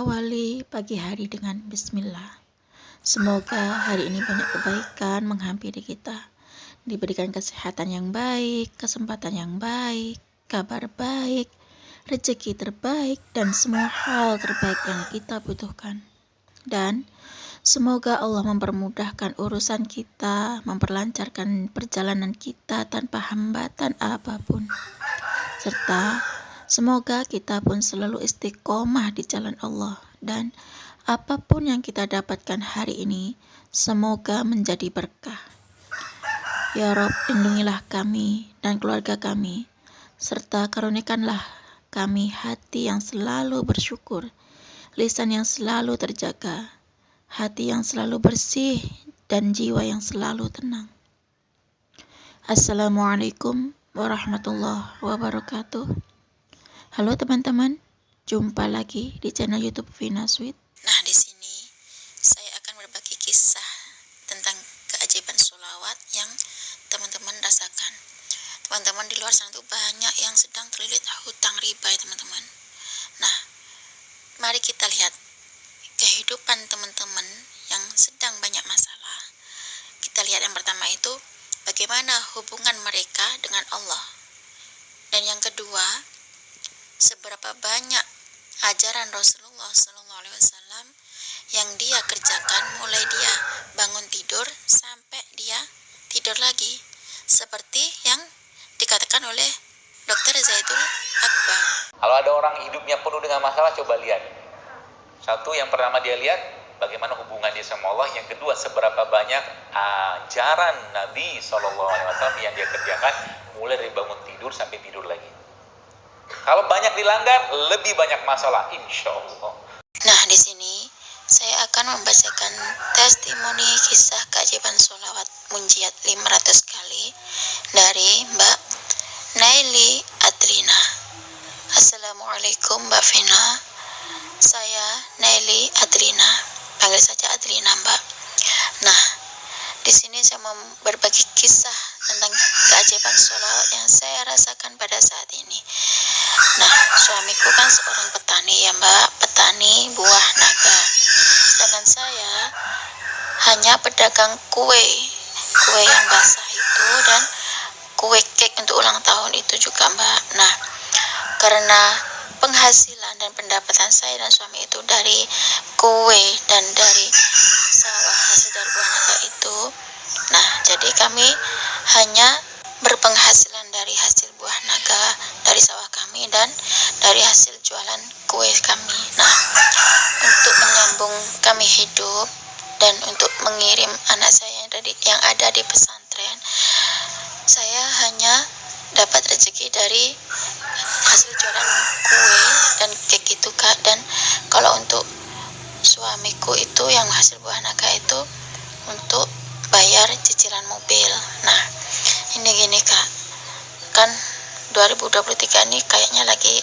awali pagi hari dengan bismillah. Semoga hari ini banyak kebaikan menghampiri kita. Diberikan kesehatan yang baik, kesempatan yang baik, kabar baik, rezeki terbaik, dan semua hal terbaik yang kita butuhkan. Dan semoga Allah mempermudahkan urusan kita, memperlancarkan perjalanan kita tanpa hambatan apapun. Serta semoga kita pun selalu istiqomah di jalan Allah, dan apapun yang kita dapatkan hari ini, semoga menjadi berkah. Ya Rob, lindungilah kami dan keluarga kami, serta karunikanlah kami hati yang selalu bersyukur, lisan yang selalu terjaga, hati yang selalu bersih, dan jiwa yang selalu tenang. Assalamualaikum warahmatullahi wabarakatuh. Halo teman-teman, jumpa lagi di channel YouTube Vina Sweet. Nah, di sini saya akan berbagi kisah tentang keajaiban sholawat yang teman-teman rasakan. Teman-teman di luar sana tuh banyak yang sedang terlilit hutang riba ya teman-teman. Nah, mari kita lihat kehidupan teman-teman yang sedang banyak masalah. Kita lihat yang pertama itu bagaimana hubungan mereka dengan Allah. Dan yang kedua, seberapa banyak ajaran Rasulullah SAW yang dia kerjakan mulai dia bangun tidur sampai dia tidur lagi, seperti yang dikatakan oleh Dr. Zaidul Akbar. Kalau ada orang hidupnya penuh dengan masalah, coba lihat. Satu, yang pertama dia lihat bagaimana hubungan dia sama Allah. Yang kedua, seberapa banyak ajaran Nabi SAW yang dia kerjakan mulai dari bangun tidur sampai tidur lagi. Kalau banyak dilanggar, lebih banyak masalah, insya Allah. Nah, di sini saya akan membacakan testimoni kisah keajaiban sholawat munjiat 500 kali dari Mbak Naili Adrina. Assalamualaikum Mbak Vina, saya Naili Adrina, panggil saja Adrina Mbak. Nah, di sini saya mau berbagi kisah tentang keajaiban sholawat yang saya rasakan pada saat ini. Nah, suamiku kan seorang petani ya Mbak, petani buah naga. Sedangkan saya hanya pedagang kue yang basah itu dan kue cake untuk ulang tahun itu juga Mbak. Nah, karena penghasilan dan pendapatan saya dan suami itu dari kue dan dari sawah hasil dari buah naga itu, nah jadi kami hanya berpenghasilan dari hasil buah naga dari sawah kami dan dari hasil jualan kue kami. Nah, untuk menyambung kami hidup dan untuk mengirim anak saya yang ada di pesantren, saya hanya dapat rezeki dari hasil jualan kue dan cake itu Kak. Dan kalau untuk suamiku itu yang hasil buah naga itu untuk bayar cicilan mobil. Nah, ini gini Kak, kan 2023 ini kayaknya lagi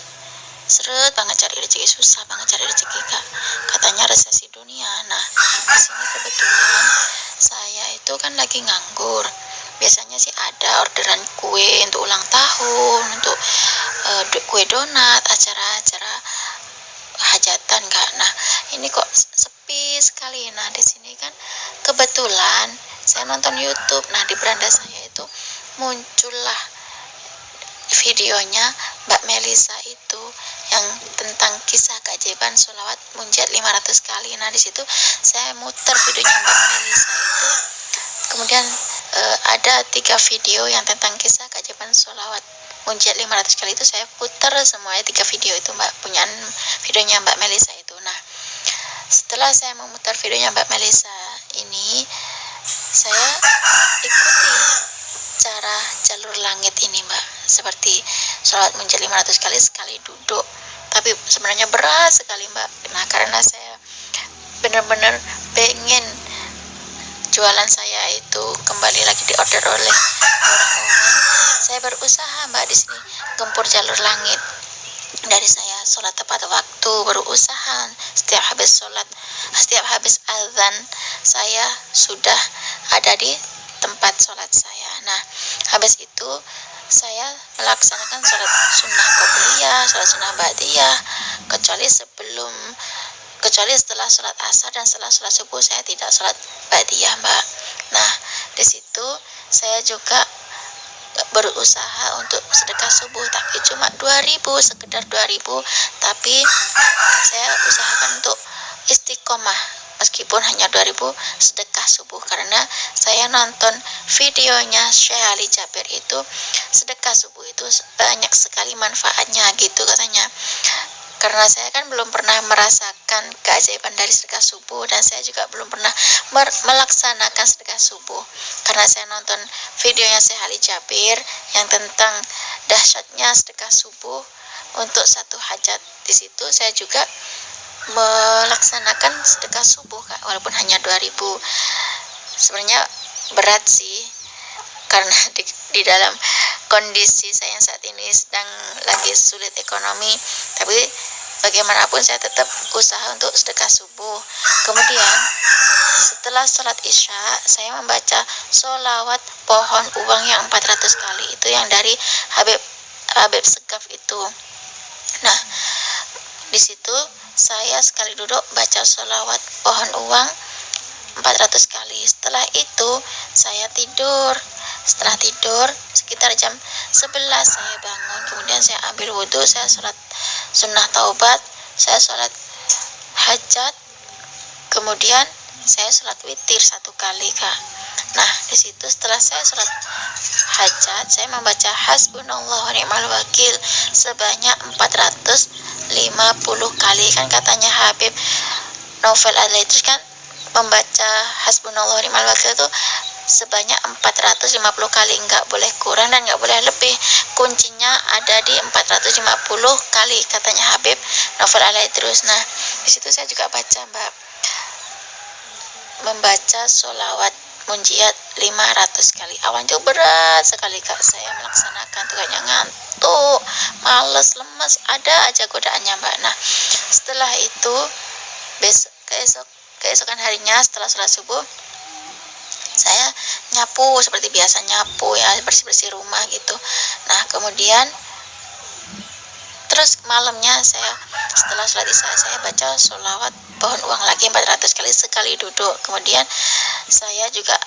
seret banget cari rezeki, susah banget cari rezeki Kak, katanya resesi dunia. Nah, di sini kebetulan saya itu kan lagi nganggur. Biasanya sih ada orderan kue untuk ulang tahun, untuk kue donat, acara-acara hajatan Kak. Nah, ini kok sepi sekali. Nah, di sini kan kebetulan saya nonton YouTube. Nah, di beranda saya itu muncullah videonya Mbak Melisa itu yang tentang kisah keajaiban sholawat munjiat 500 kali. Nah, di situ saya muter videonya Mbak Melisa itu. Kemudian ada 3 video yang tentang kisah keajaiban sholawat munjiat 500 kali itu saya putar semuanya 3 video itu Mbak, punyaan videonya Mbak Melisa itu. Nah, setelah saya memutar videonya Mbak Melisa ini, saya ikuti cara jalur langit ini Mbak, seperti sholat munjiat 500 kali sekali duduk, tapi sebenarnya berat sekali Mbak. Nah, karena saya benar-benar pengen jualan saya itu kembali lagi diorder oleh orang-orang, saya berusaha Mbak di sini gempur jalur langit. Dari saya sholat tepat waktu, berusaha setiap habis azan saya sudah ada di tempat sholat saya. Nah, habis itu saya melaksanakan sholat sunnah qobliyah, sholat sunnah ba'diyah, kecuali sebelum kecuali setelah sholat asar dan setelah sholat subuh saya tidak sholat ba'diyah, Mbak. Nah, di situ saya juga berusaha untuk sedekah subuh, tapi cuma 2.000, sekedar 2.000, tapi saya usahakan untuk istiqomah meskipun hanya 2.000 sedekah subuh, karena saya nonton videonya Syekh Ali Jabir itu sedekah subuh itu banyak sekali manfaatnya gitu katanya. Karena saya kan belum pernah merasakan keajaiban dari sedekah subuh, dan saya juga belum pernah melaksanakan sedekah subuh. Karena saya nonton videonya Syekh Ali Jabir yang tentang dahsyatnya sedekah subuh untuk satu hajat. Di situ saya juga melaksanakan sedekah subuh, Kak, walaupun hanya 2.000. Sebenarnya berat sih, karena di dalam kondisi saya yang saat ini sedang lagi sulit ekonomi, tapi bagaimanapun saya tetap usaha untuk sedekah subuh. Kemudian setelah sholat isya saya membaca sholawat pohon uang yang 400 kali, itu yang dari Habib Segaf itu. Nah, di situ saya sekali duduk baca sholawat pohon uang 400 kali. Setelah itu saya tidur. Setelah tidur sekitar jam 11 saya bangun, kemudian saya ambil wudhu, saya sholat sunnah taubat, saya sholat hajat, kemudian saya sholat witir 1 kali, Kak. Nah, di situ setelah saya sholat hajat, saya membaca hasbunallah wa ni'mal wakil sebanyak 450 kali. Kan katanya Habib Novel Al-Idris kan membaca hasbunallah wa ni'mal wakil itu sebanyak 450 kali, nggak boleh kurang dan nggak boleh lebih. Kuncinya ada di 450 kali katanya Habib Novel Al-Idris. Nah, di situ saya juga baca, Mbak, membaca sholawat munjiat 500 kali. Awalnya itu berat sekali, Kak, saya melaksanakan tuh, kayaknya ngantuk, males, lemes, ada aja godaannya, Mbak. Nah, setelah itu keesokan harinya setelah sholat subuh saya nyapu seperti biasa, nyapu ya, bersih-bersih rumah gitu. Nah, kemudian terus malamnya saya setelah sholat isya saya baca sholawat pohon uang lagi 400 kali sekali duduk. Kemudian saya juga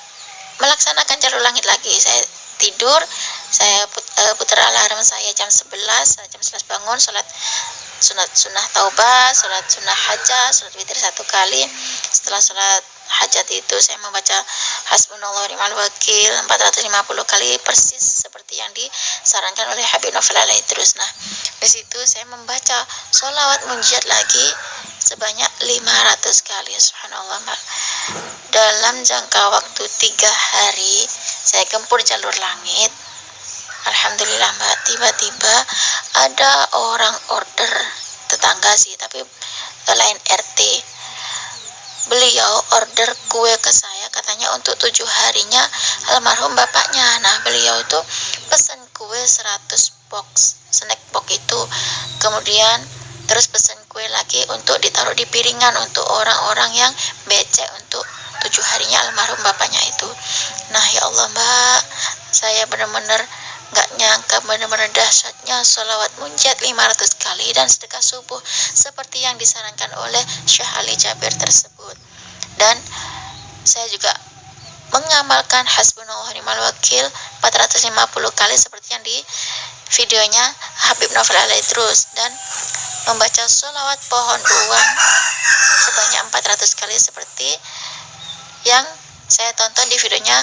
melaksanakan jalur langit lagi. Saya tidur, saya putar alarm saya jam 11 bangun, sholat sunnah taubat, sholat sunnah hajat, sholat witir 1 kali. Setelah sholat hajat itu saya membaca hasbunallah wa ni'mal wakil 450 kali, persis seperti yang disarankan oleh Habib Novel Al-Idris. Nah, di situ saya membaca sholawat munjiat lagi sebanyak 500 kali. Subhanallah, Mbak. Dalam jangka waktu 3 hari saya gempur jalur langit. Alhamdulillah, Mbak, tiba-tiba ada orang order, tetangga sih, tapi lain RT. Beliau order kue ke saya, katanya untuk 7 harinya almarhum bapaknya. Nah, beliau itu pesan kue 100 box, snack box itu. Kemudian terus pesan kue lagi untuk ditaruh di piringan untuk orang-orang yang becek untuk 7 harinya almarhum bapaknya itu. Nah, ya Allah, Mbak, saya benar-benar gak nyangka benar-benar dahsyatnya sholawat munjiat 500 kali dan sedekah subuh seperti yang disarankan oleh Syekh Ali Jabir tersebut. Dan saya juga mengamalkan hasbunallah wa ni'mal wakil 450 kali seperti yang di videonya Habib Novel Al-Idris, dan membaca sholawat pohon uang sebanyak 400 kali seperti yang saya tonton di videonya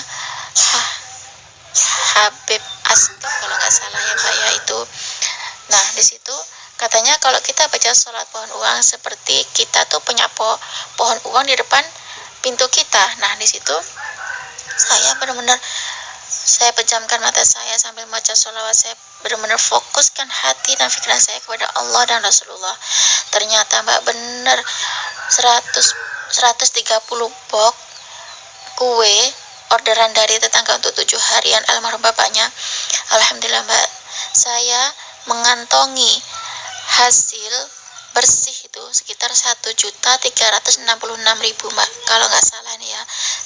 Habib Asgaf kalau nggak salah ya, Mbak, ya itu. Nah, di situ katanya kalau kita baca sholat pohon uang seperti kita tuh punya pohon uang di depan pintu kita. Nah, di situ saya benar-benar saya pejamkan mata saya sambil membaca sholawat, saya benar-benar fokuskan hati dan pikiran saya kepada Allah dan Rasulullah. Ternyata, Mbak, benar 130 box kue orderan dari tetangga untuk 7 harian almarhum bapaknya. Alhamdulillah, Mbak, saya mengantongi hasil bersih itu sekitar 1.366.000, Mbak, kalau nggak salah nih ya,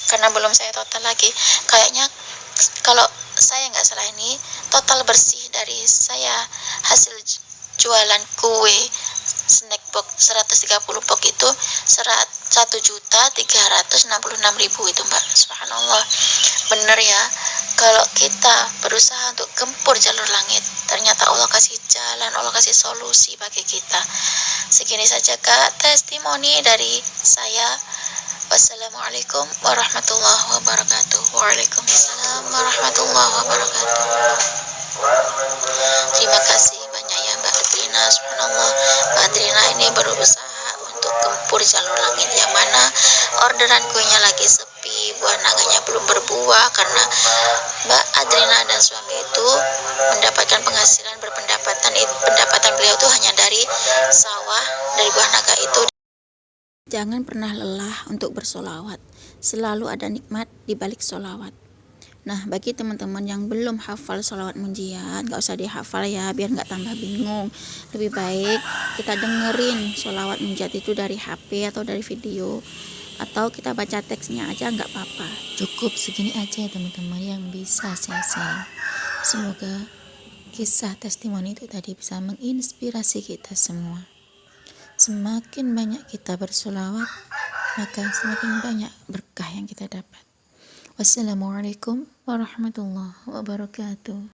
karena belum saya total lagi. Kayaknya kalau saya nggak salah ini total bersih dari saya hasil jualan kue snack box 130 box itu 1.366.000 itu Mbak. Subhanallah. Bener ya, kalau kita berusaha untuk gempur jalur langit, ternyata Allah kasih jalan, Allah kasih solusi bagi kita. Segini saja Kak testimoni dari saya. Wassalamualaikum warahmatullahi wabarakatuh. Waalaikumsalam warahmatullahi wabarakatuh. Terima kasih banyak ya Mbak Adrina. Subhanallah, Mbak Adrina ini berusaha untuk gempur jalur langit, yang mana orderan kuenya lagi sepi, buah naganya belum berbuah karena Mbak Adrina dan suami itu mendapatkan penghasilan pendapatan beliau itu hanya dari sawah, dari buah naga itu. Jangan pernah lelah untuk bersolawat. Selalu ada nikmat di balik solawat. Nah, bagi teman-teman yang belum hafal solawat munjiat, gak usah dihafal ya, biar gak tambah bingung. Lebih baik kita dengerin solawat munjiat itu dari HP atau dari video, atau kita baca teksnya aja gak apa-apa. Cukup segini aja ya teman-teman yang bisa saya share. Semoga kisah testimoni itu tadi bisa menginspirasi kita semua. Semakin banyak kita bersolawat, maka semakin banyak berkah yang kita dapat. Wassalamualaikum warahmatullahi wabarakatuh.